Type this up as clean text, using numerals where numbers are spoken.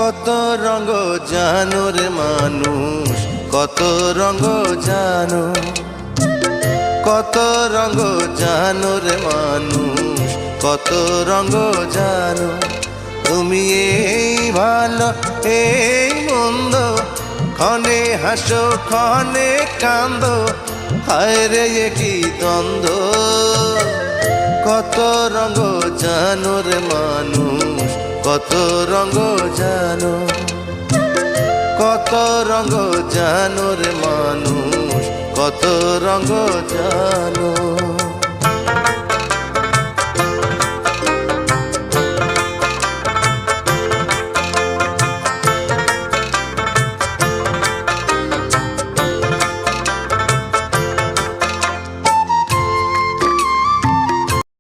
কত রঙ জানো রে মানুষ, কত রঙ জানো, কত রঙ জানো রে মানুষ, কত রঙ জানো। তুমি এই ভালো এই মন্দ, ক্ষণে হাসো ক্ষণে কান্দো, হায় রে কি দ্বন্দ্ব। কত রঙ জানো রে মানুষ, কত রঙ জানো, কত রঙ জানো রে মানুষ, কত রঙ জানো।